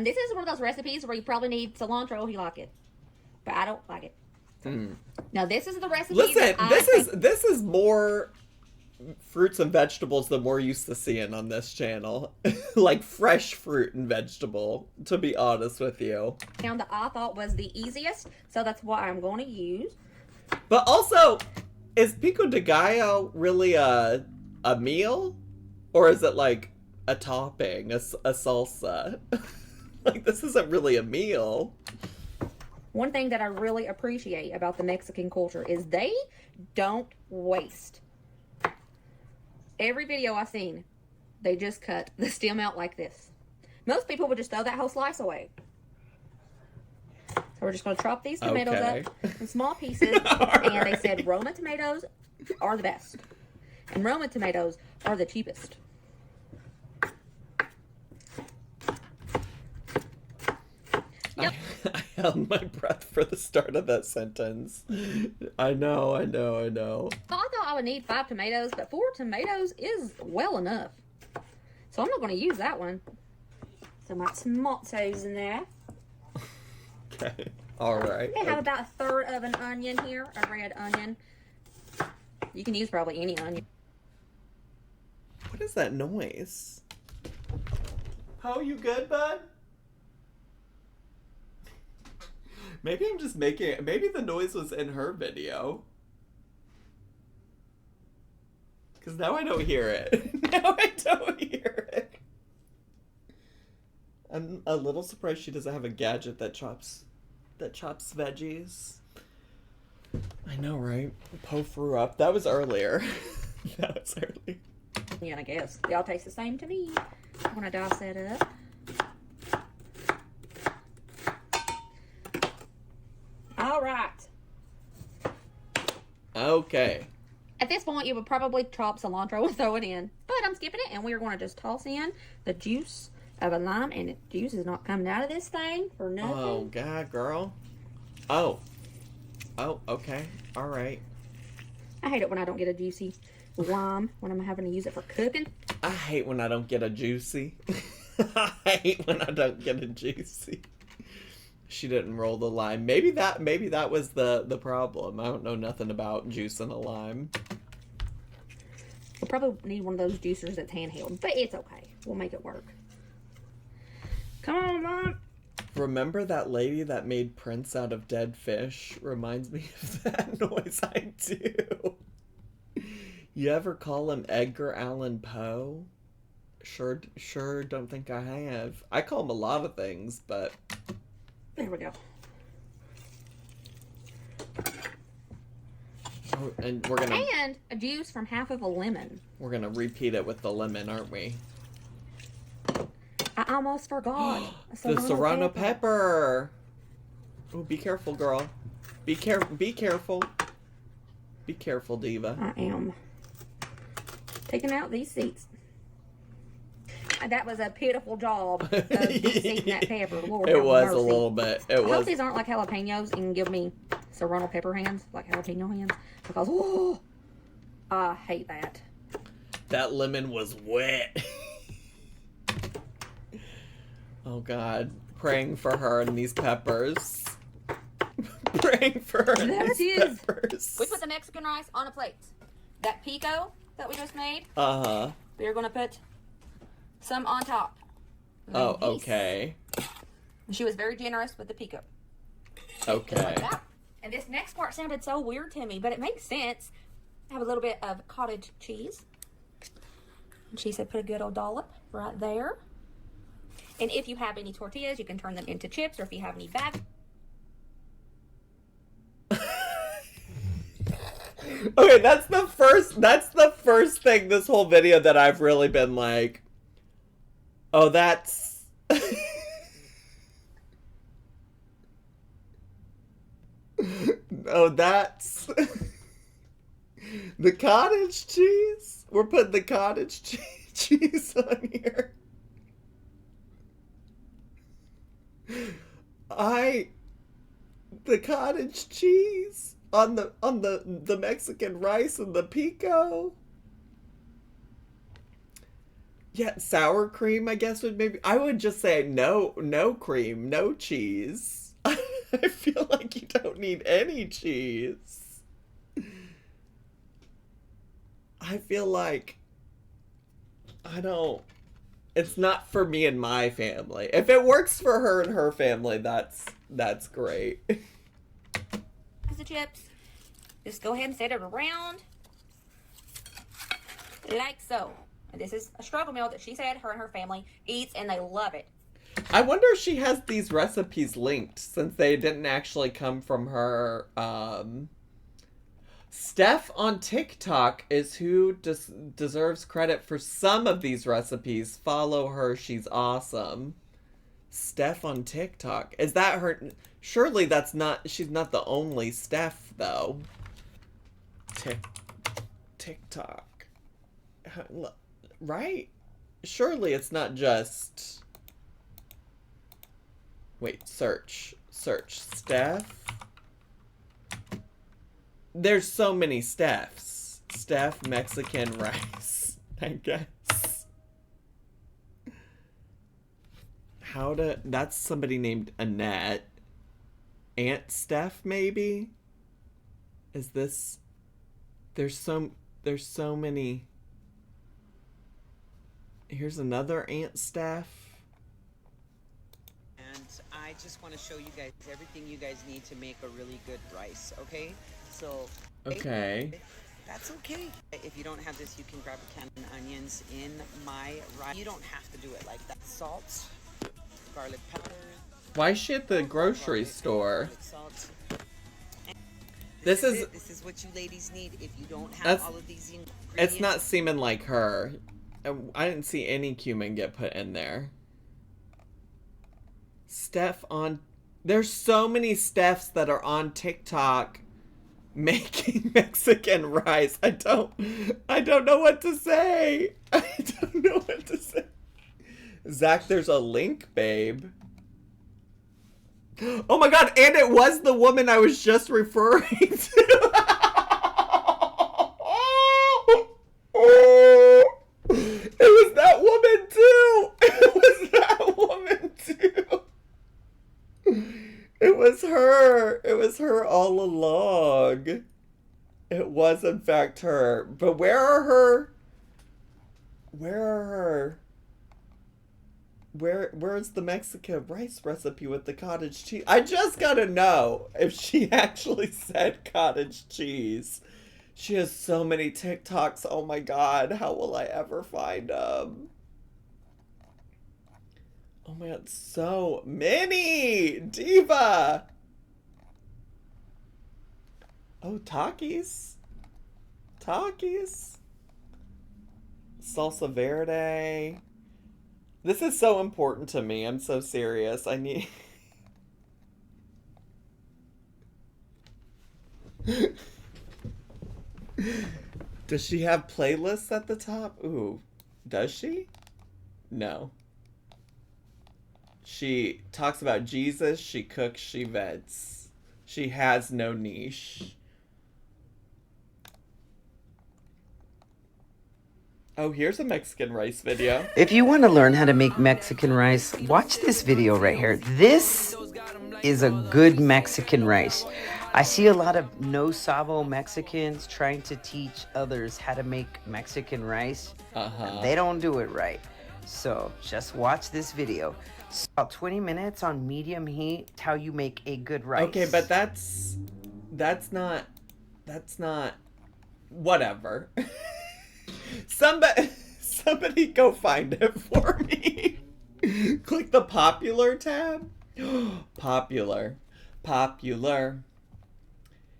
This is one of those recipes where you probably need cilantro if you like it. But I don't like it. Now this is the recipe. Listen, this is more fruits and vegetables than we're used to seeing on this channel. Like fresh fruit and vegetable, to be honest with you. Found that I thought was the easiest, so that's what I'm going to use. But also, is pico de gallo really a meal? Or is it like a topping, a salsa? Like, this isn't really a meal. One thing that I really appreciate about the Mexican culture is they don't waste. Every video I've seen, they just cut the stem out like this. Most people would just throw that whole slice away. So we're just going to chop these tomatoes up in small pieces. And they said Roma tomatoes are the best. And Roma tomatoes are the cheapest. Yep. I held my breath for the start of that sentence. I know. I thought I would need 5 tomatoes, but 4 tomatoes is well enough. So I'm not going to use that one. So my tomatoes in there. Okay. All right. I have about 1/3 of an onion here, a red onion. You can use probably any onion. What is that noise? How you good, bud? Maybe I'm just making it. Maybe the noise was in her video. Because now I don't hear it. Now I don't hear it. I'm a little surprised she doesn't have a gadget that chops veggies. I know, right? Poe threw up. That was earlier. That was earlier. Yeah, I guess. They all taste the same to me when I dice that up. All right. Okay. At this point, you would probably chop cilantro and throw it in. But I'm skipping it, and we're going to just toss in the juice of a lime. And the juice is not coming out of this thing for nothing. Oh, God, girl. Oh, okay. All right. I hate it when I don't get a juicy lime when I'm having to use it for cooking. I hate when I don't get a juicy. I hate when I don't get a juicy. She didn't roll the lime. Maybe that was the problem. I don't know nothing about juice and a lime. We'll probably need one of those juicers that's handheld, but it's okay. We'll make it work. Come on, Mom. Remember that lady that made prints out of dead fish? Reminds me of that noise I do. You ever call him Edgar Allan Poe? Sure, don't think I have. I call him a lot of things, but... There we go. Oh, and we're gonna... And a juice from half of a lemon. We're gonna repeat it with the lemon, aren't we? I almost forgot. The serrano pepper. Oh, be careful, girl. Be careful. Be careful. Be careful, Diva. I am. Taking out these seeds. That was a pitiful job of de-seeding that pepper. Lord, it have was mercy. a little bit. It I was. hope these aren't like jalapenos and give me serrano pepper hands, like jalapeno hands, because oh, I hate that. That lemon was wet. Oh God, praying for her and these peppers. Praying for her and There these it is. peppers. We put the Mexican rice on a plate. That pico that we just made, Uh-huh. we're gonna put some on top. Oh, Like this. okay. And she was very generous with the pico. Okay. Like that. And this next part sounded so weird to me, but it makes sense. I have a little bit of cottage cheese. And she said put a good old dollop right there. And if you have any tortillas, you can turn them into chips, or if you have any bags. Okay, that's the first thing this whole video that I've really been like, oh, that's oh, that's the cottage cheese. We're putting the cottage cheese on here. The cottage cheese on the Mexican rice and the pico. Yeah, sour cream, I guess would maybe. I would just say no cream, no cheese. I feel like you don't need any cheese. I feel like it's not for me and my family. If it works for her and her family, that's great. The chips. Just go ahead and set it around like so. And this is a struggle meal that she said her and her family eats, and they love it. I wonder if she has these recipes linked, since they didn't actually come from her. Steph on TikTok is who deserves credit for some of these recipes. Follow her, she's awesome. Steph on TikTok. Is that her? Surely she's not the only Steph, though. TikTok. Right? Surely it's not just... Wait, search. Steph? There's so many Stephs. Steph Mexican rice, I guess. That's somebody named Annette. Aunt Steph, maybe? Is this... There's so many... Here's another Aunt Steph. And I just want to show you guys everything you guys need to make a really good rice, okay? So... Okay. That's okay. If you don't have this, you can grab a can of onions in my rice. You don't have to do it like that. Salt, garlic powder. Why is she at the grocery store? Salt. This is what you ladies need if you don't have That's- all of these ingredients. It's not seeming like her. I didn't see any cumin get put in there. Steph on... There's so many Stephs that are on TikTok making Mexican rice. I don't know what to say. I don't know what to say. Zach, there's a link, babe. Oh my god, and it was the woman I was just referring to. It was that woman too. It was that woman too. It was her. It was her all along. It was in fact her. But where are Where are her? Where's the Mexican rice recipe with the cottage cheese? I just gotta know if she actually said cottage cheese. She has so many TikToks. Oh my god, how will I ever find them? Oh my god, so many! Diva! Oh, Takis. Takis. Salsa verde. This is so important to me. I'm so serious. I need... Does she have playlists at the top? Ooh. Does she? No. She talks about Jesus, she cooks, she vets. She has no niche. Oh, here's a Mexican rice video. If you want to learn how to make Mexican rice, watch this video right here. This is a good Mexican rice. I see a lot of no sabo Mexicans trying to teach others how to make Mexican rice. They don't do it right. So just watch this video. It's about 20 minutes on medium heat, how you make a good rice. Okay, but that's not whatever. Somebody go find it for me. Click the popular tab. Popular.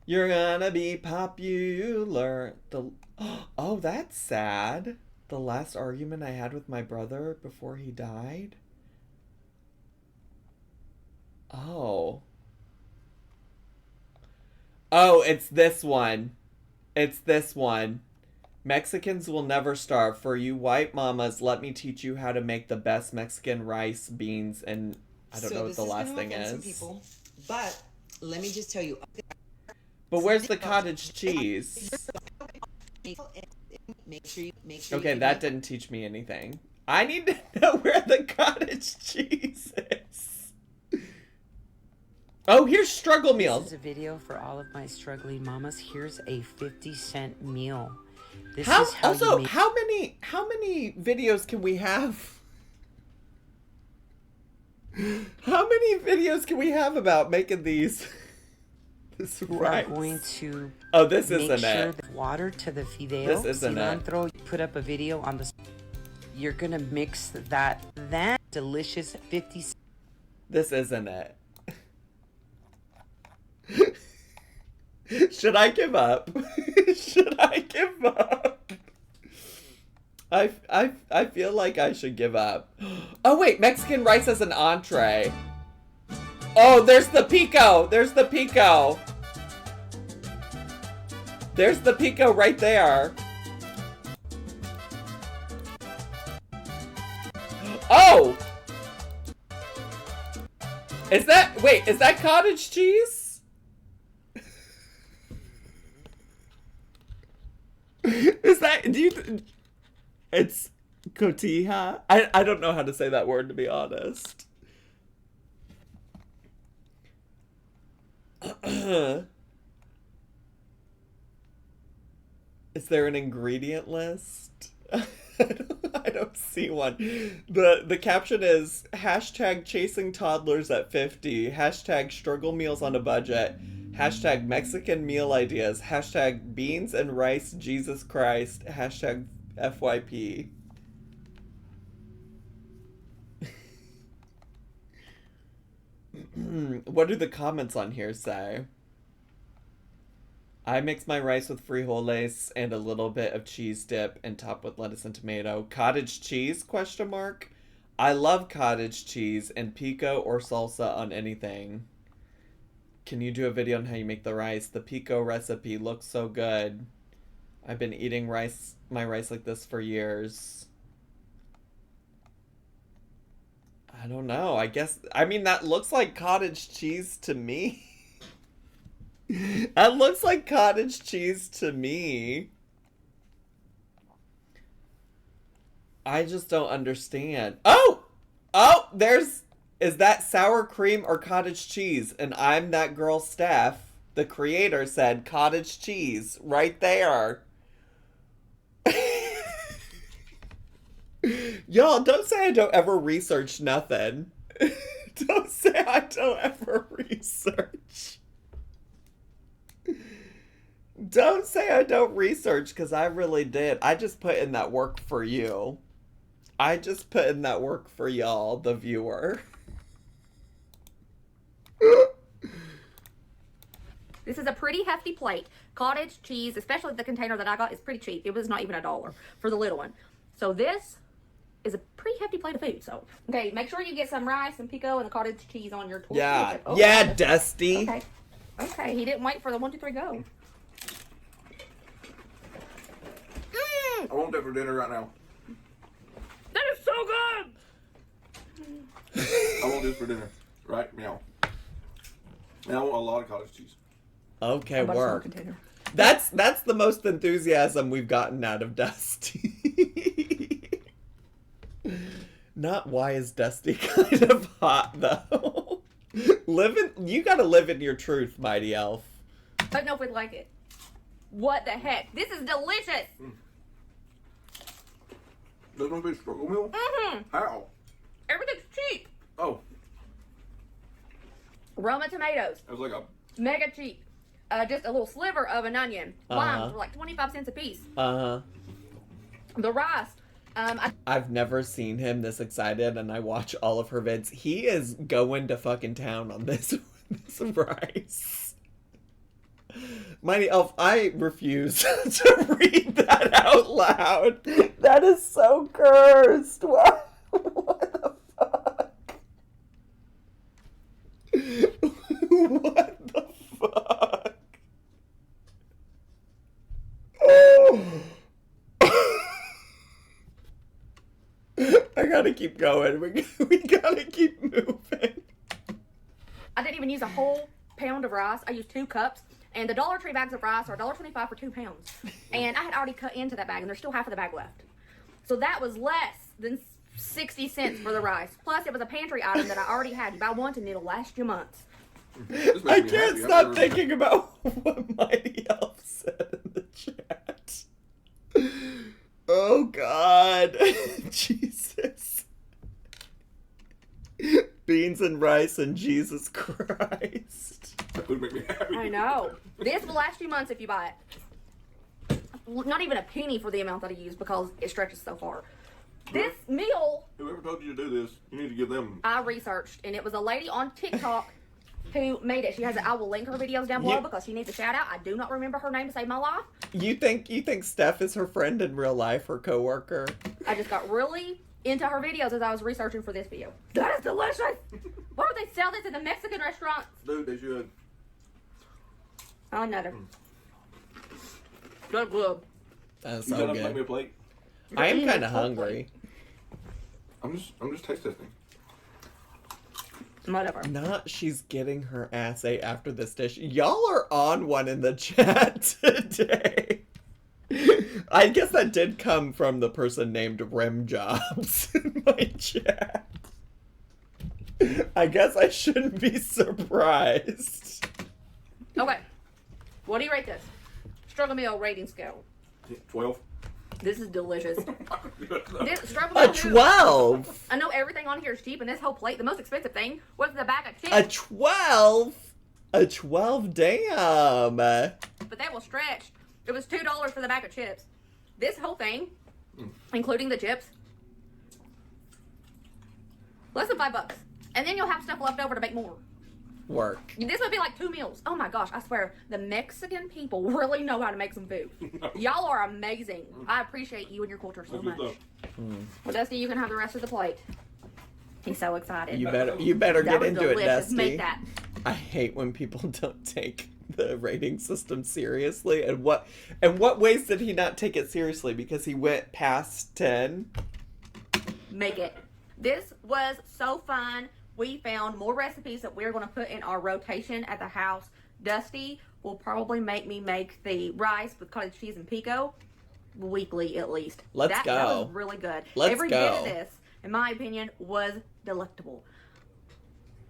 You're gonna be popular. Oh, that's sad. The last argument I had with my brother before he died. Oh, it's this one. It's this one. Mexicans will never starve. For you white mamas, let me teach you how to make the best Mexican rice, beans, and I don't know what the last thing is. People, but let me just tell you. But where's the cottage cheese? Make sure Okay, that didn't teach me anything. I need to know where the cottage cheese is. Oh, here's struggle meals. This is a video for all of my struggling mamas. Here's a 50-cent meal. This How is how also you make... how many videos can we have? How many videos can we have about making these? This rice. We're going to this make isn't sure it. the water to the fideo, This isn't cilantro. Put up a video on the. You're gonna mix that delicious 50. This isn't it. Should I give up? Should I give up? I feel like I should give up. Oh wait, Mexican rice as an entree. Oh, there's the Pico. There's the Pico. There's the Pico right there. Oh! Is that cottage cheese? Is that, it's cotija? I don't know how to say that word, to be honest. Is there an ingredient list? I don't see one. The caption is hashtag chasing toddlers at 50, hashtag struggle meals on a budget, hashtag Mexican meal ideas, hashtag beans and rice Jesus Christ, hashtag FYP. What do the comments on here say? I mix my rice with frijoles and a little bit of cheese dip and top with lettuce and tomato. Cottage cheese, question mark? I love cottage cheese and pico or salsa on anything. Can you do a video on how you make the rice? The Pico recipe looks so good. I've been eating my rice like this for years. I don't know. I mean, that looks like cottage cheese to me. That looks like cottage cheese to me. I just don't understand. Oh, is that sour cream or cottage cheese? And I'm that girl Steph. The creator said cottage cheese right there. Y'all, don't say I don't ever research nothing. Don't say I don't ever research. Don't say I don't research, because I really did. I just put in that work for you. I just put in that work for y'all, the viewer. This is a pretty hefty plate. Cottage cheese, especially the container that I got, is pretty cheap. It was not even $1 for the little one. So this is a pretty hefty plate of food. So, okay, make sure you get some rice and pico and the cottage cheese on your tortilla Yeah, chip. Oh, yeah, Dusty. Okay. Okay, he didn't wait for the 1, 2, 3, go. I want that for dinner right now. That is so good! I want this for dinner. Right? Meow. And I want a lot of cottage cheese. Okay, How about a small work. container? That's the most enthusiasm we've gotten out of Dusty. Not why is Dusty kind of hot though. You gotta live in your truth, Mighty Elf. I don't know if we'd like it. What the heck? This is delicious! This must be struggle meal? Mm-hmm. How? Everything's cheap. Oh, Roma tomatoes, it was like a... mega cheap. Just a little sliver of an onion. Limes were like 25 cents a piece. The rice. I've never seen him this excited, and I watch all of her vids. He is going to fucking town on this rice. Mighty Elf, I refuse to read that out loud. That is so cursed. What the fuck? What the fuck? I gotta keep going. We gotta keep moving. I didn't even use a whole pound of rice. I used 2 cups. And the Dollar Tree bags of rice are $1.25 for 2 pounds. And I had already cut into that bag, and there's still half of the bag left. So that was less than 60 cents for the rice. Plus, it was a pantry item that I already had. You buy once, and it'll last you months. I can't stop thinking about what Mighty Elf said in the chat. Oh, God. Jesus. Beans and rice and Jesus Christ. That would make me happy. I know. This will last you months if you buy it. Not even a penny for the amount that I use because it stretches so far. This meal, Whoever told you to do this, you need to give them... I researched, and it was a lady on TikTok who made it. I will link her videos down below because she needs a shout out. I do not remember her name to save my life. You think Steph is her friend in real life or coworker? I just got really into her videos as I was researching for this video. That is delicious! Why would they sell this in the Mexican restaurants? Dude, they should. Oh, another. Good, good. That's You so gotta make me good. a plate. I am eating kind of this whole hungry. I'm just taste testing. Whatever. Not she's getting her ass ate after this dish. Y'all are on one in the chat today. I guess that did come from the person named Rim Jobs in my chat. I guess I shouldn't be surprised. Okay. What do you rate this? Struggle meal rating scale. 12. This is delicious. This struggle A meal. 12? I know everything on here is cheap, and this whole plate, the most expensive thing, was the bag of chips. A 12? A 12? Damn. But that will stretch. It was $2 for the bag of chips. This whole thing, including the chips, less than $5. And then you'll have stuff left over to make more. Work. This would be like 2 meals. Oh my gosh, I swear, the Mexican people really know how to make some food. Y'all are amazing. I appreciate you and your culture so much. Well, Dusty, you can have the rest of the plate. He's so excited. You better That get was into it, delicious. Dusty. Make that. I hate when people don't take the rating system seriously. And what ways did he not take it seriously? Because he went past 10. Make it. This was so fun. We found more recipes that we're going to put in our rotation at the house. Dusty will probably make me make the rice with cottage cheese and pico weekly at least. Let's That go. was really good. Let's Every go. bit of this, in my opinion, was delectable.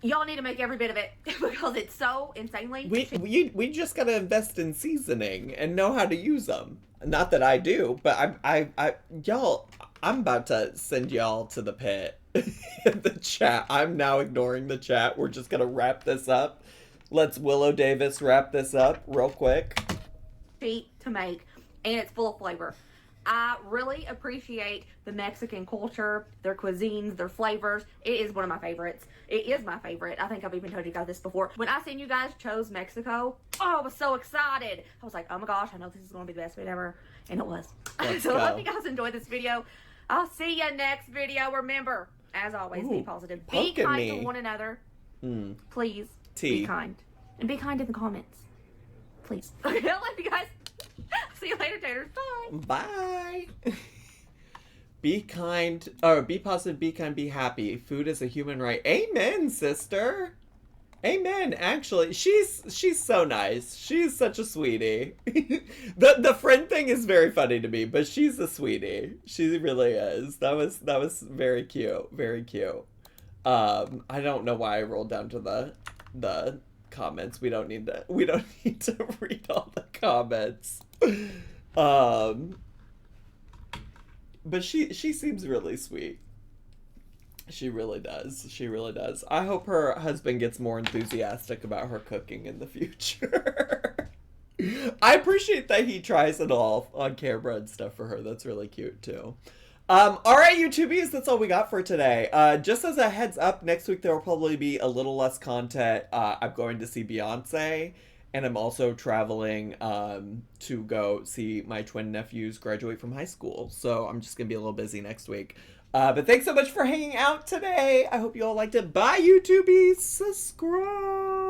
Y'all need to make every bit of it because it's so insanely cheap. We just gotta invest in seasoning and know how to use them. Not that I do, but y'all, I'm about to send y'all to the pit. In the chat. I'm now ignoring the chat. We're just gonna wrap this up. Let's Willow Davis wrap this up real quick. Cheap to make, and it's full of flavor. I really appreciate the Mexican culture, their cuisines, their flavors. It is one of my favorites. It is my favorite. I think I've even told you guys this before. When I seen you guys chose Mexico, oh, I was so excited. I was like, oh my gosh, I know this is going to be the best video ever. And it was. So I hope you guys enjoyed this video. I'll see you next video. Remember, as always, be positive. Be kind to one another. Please. Be kind. And be kind in the comments. Please. I love you guys. See you later, taters. Bye. Bye. Be kind, or be positive, be kind, be happy. Food is a human right. Amen, sister. Amen. Actually, she's so nice. She's such a sweetie. The friend thing is very funny to me, but she's a sweetie. She really is. That was very cute. Very cute. I don't know why I rolled down to the comments. We don't need to read all the comments. But she seems really sweet. She really does. She really does. I hope her husband gets more enthusiastic about her cooking in the future. I appreciate that he tries it all on camera and stuff for her. That's really cute too. All right, YouTubies, that's all we got for today. Just as a heads up, next week there will probably be a little less content. I'm going to see Beyonce, and I'm also traveling to go see my twin nephews graduate from high school. So I'm just going to be a little busy next week. But thanks so much for hanging out today. I hope you all liked it. Bye, YouTubies. Subscribe.